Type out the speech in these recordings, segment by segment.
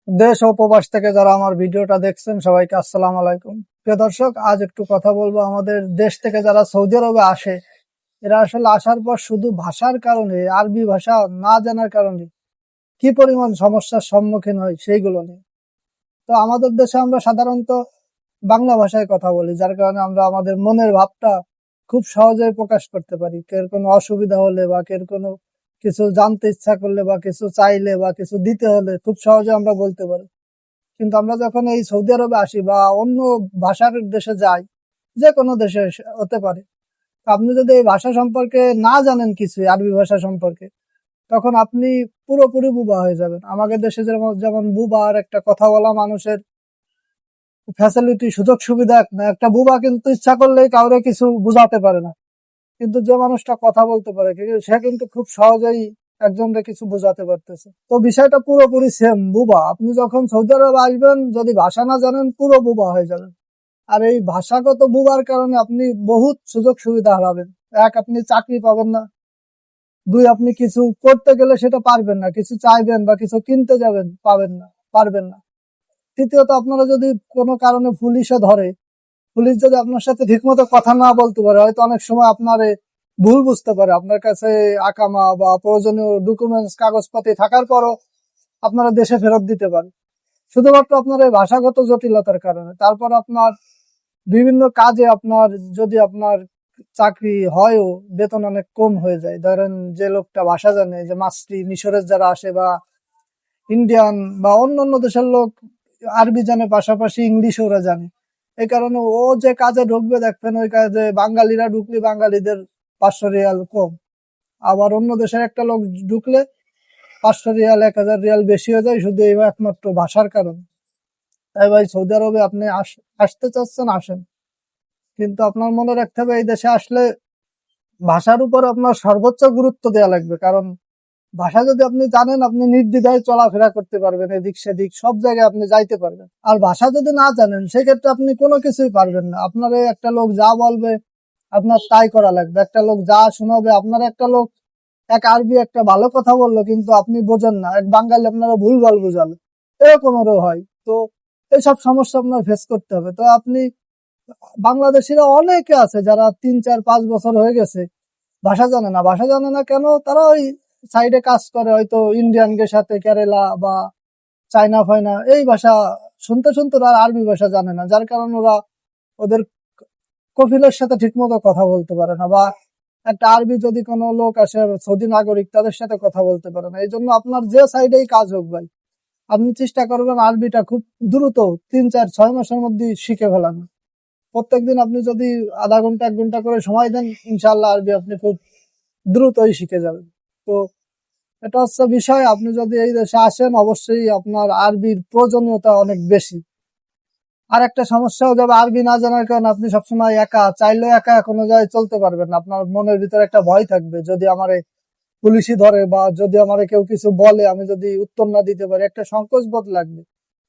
দেশ ও প্রবাস থেকে যারা আমার ভিডিওটা দেখছেন সবাইকে আসসালামু আলাইকুম। প্রিয় দর্শক, আজ একটু কথা বলবো আমাদের দেশ থেকে যারা সৌদি আরবে আসে, এরা আসলে আসার পর শুধু ভাষার কারণে, আরবি ভাষা না জানার কারণে কি পরিমাণ সমস্যার সম্মুখীন হয় সেইগুলো নিয়ে। তো আমাদের দেশে আমরা সাধারণত বাংলা ভাষায় কথা বলি, যার কারণে আমরা আমাদের মনের ভাবটা খুব সহজেই প্রকাশ করতে পারি। কেউ কোনো অসুবিধা হলে বা কেউ কোনো কিছু জানতে ইচ্ছা করলে বা কিছু চাইলে বা কিছু দিতে হলে খুব সহজে আমরা বলতে পারি। কিন্তু আমরা যখন এই সৌদি আরবে আসি বা অন্য ভাষার দেশে যাই, যে কোনো দেশে হতে পারে, তো আপনি যদি এই ভাষা সম্পর্কে না জানেন কিছু আরবি ভাষা সম্পর্কে, তখন আপনি পুরোপুরি বুবা হয়ে যাবেন। আমাদের দেশে যেমন যেমন বুবা আর একটা কথা বলা মানুষের ফ্যাসিলিটি সুযোগ সুবিধা একটা বুবা কিন্তু ইচ্ছা করলেই কাউরে কিছু বুঝাতে পারে না, কিন্তু যে মানুষটা কথা বলতে পারে সে কিন্তু খুব সহজেই একজনকে কিছু বোঝাতে পারতেছে। তো বিষয়টা পুরোপুরি সেম বুবা। আপনি যখন সৌদি আরবে আসবেন, যদি ভাষা না জানেন পুরো বুবা হয়ে যাবেন। আর এই ভাষাগত বুবার কারণে আপনি বহুত সুযোগ সুবিধা হারাবেন। এক, আপনি চাকরি পাবেন না। দুই, আপনি কিছু করতে গেলে সেটা পারবেন না, কিছু চাইবেন বা কিছু কিনতে যাবেন পারবেন না। তৃতীয়ত, আপনারা যদি কোনো কারণে পুলিশে ধরে, পুলিশ যদি আপনার সাথে ঠিকমতো কথা না বলতে পারে, হয়তো অনেক সময় আপনার ভুল বুঝতে পারে, আপনার কাছে আকামা বা প্রয়োজনীয় ডকুমেন্টস কাগজপাতি থাকার পরও আপনারা দেশে ফেরত দিতে পারে, শুধুমাত্র আপনার এই ভাষাগত জটিলতার কারণে। তারপর আপনার বিভিন্ন কাজে যদি আপনার চাকরি হয়ও, বেতন অনেক কম হয়ে যায়। ধরেন যে লোকটা ভাষা জানে, যে মাস্ট্রি মিশরের যারা আসে বা ইন্ডিয়ান বা অন্য অন্য দেশের লোক আরবি জানে, পাশাপাশি ইংলিশ ওরা জানে, এই কারণে ও যে কাজে ঢুকবে, দেখবেন ওই কাজে বাঙালিরা ঢুকলে বাঙালিদের 500 রিয়াল কম। আবার অন্য দেশের একটা লোক ঢুকলে 500 রিয়াল 1000 রিয়াল বেশি হয়ে যায়, শুধু এই একমাত্র ভাষার কারণে। তাই ভাই, সৌদি আরবে আপনি আসতে চাচ্ছেন আসেন, কিন্তু আপনার মনে রাখতে হবে এই দেশে আসলে ভাষার উপর আপনার সর্বোচ্চ গুরুত্ব দেওয়া লাগবে। কারণ ভাষা যদি আপনি জানেন, আপনি নির্দ্বিধায় চলাফেরা করতে পারবেন, এদিক সেদিক সব জায়গায় আপনি যাইতে পারবেন। আর ভাষা যদি না জানেন, সেক্ষেত্রে আপনি কোনো কিছুই পারবেন না। আপনার একটা লোক যা বলবে আপনার তাই করা লাগবে, একটা লোক যা শোনাবে, আপনার একটা লোক এক আরবি একটা ভালো কথা বললো কিন্তু আপনি বোঝেন না, এক বাঙালি আপনারা ভুলভাল বুঝালো, এরকমেরও হয়। তো এইসব সমস্যা আপনার ফেস করতে হবে। তো আপনি বাংলাদেশিরা অনেকে আছে যারা 3 4 5 বছর হয়ে গেছে, ভাষা জানে না কেন, তারা ওই সাইডে কাজ করে, হয়তো ইন্ডিয়ানদের সাথে কেরালা বা চায়না ফাইনা এই ভাষা শুনতে শুনতে ওরা আরবি ভাষা জানে না, যার কারণে ওরা ওদের কফিলের সাথে ঠিক মতো কথা বলতে পারে না, বা একটা আরবি যদি কোনো লোক আসে সৌদি নাগরিক, তাদের সাথে কথা বলতে পারে না। এই জন্য আপনার যে সাইডেই কাজ হোক ভাই, আপনি চেষ্টা করবেন আরবিটা খুব দ্রুত 3 4 6 মাসের মধ্যে শিখে ফেলানো। প্রত্যেকদিন আপনি যদি আধা ঘন্টা 1 ঘন্টা করে সময় দেন, ইনশাল্লাহ আরবি আপনি খুব দ্রুতই শিখে যাবেন। তো এটা হচ্ছে বিষয়। আপনি যদি এই দেশে আসেন, অবশ্যই আপনার আরবির প্রয়োজনীয়তা অনেক বেশি। আর একটা সমস্যাও যাবে, আরবি না জানার কারণে আপনি সবসময় একা, চাইলেও একা কোনো জায়গায় চলতে পারবেন না। আপনার মনের ভিতরে একটা ভয় থাকবে, যদি আমারে পুলিশই ধরে বা যদি আমারে কেউ কিছু বলে, আমি যদি উত্তর না দিতে পারি, একটা সংকোচ বোধ লাগবে।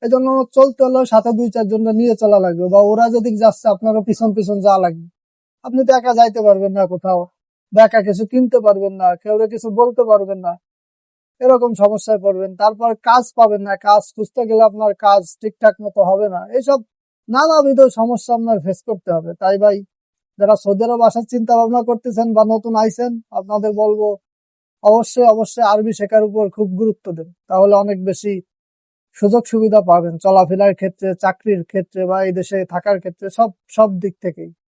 এই জন্য চলতে হলেও সাথে 2 4 জনকে নিয়ে চলা লাগবে, বা ওরা যদি যাচ্ছে আপনারও পিছন পিছন যাওয়া লাগবে। আপনি তো একা যাইতে পারবেন না কোথাও, বা একা কিছু কিনতে পারবেন না, কেউ কিছু বলতে পারবেন না, এরকম সমস্যায় পড়বেন। তারপর কাজ পাবেন না, কাজ খুঁজতে গেলে আপনার কাজ ঠিকঠাক মতো হবে না, এইসব নানাবিধ সমস্যা আপনার ফেস করতে হবে। তাই ভাই, যারা সৌদি আরব আসার চিন্তা ভাবনা করতেছেন বা নতুন আইছেন, আপনাদের বলবো অবশ্যই অবশ্যই আরবি শেখার উপর খুব গুরুত্ব দেন, তাহলে অনেক বেশি সুযোগ সুবিধা পাবেন চলাফেরার ক্ষেত্রে, চাকরির ক্ষেত্রে বা এই দেশে থাকার ক্ষেত্রে, সব সব দিক থেকেই।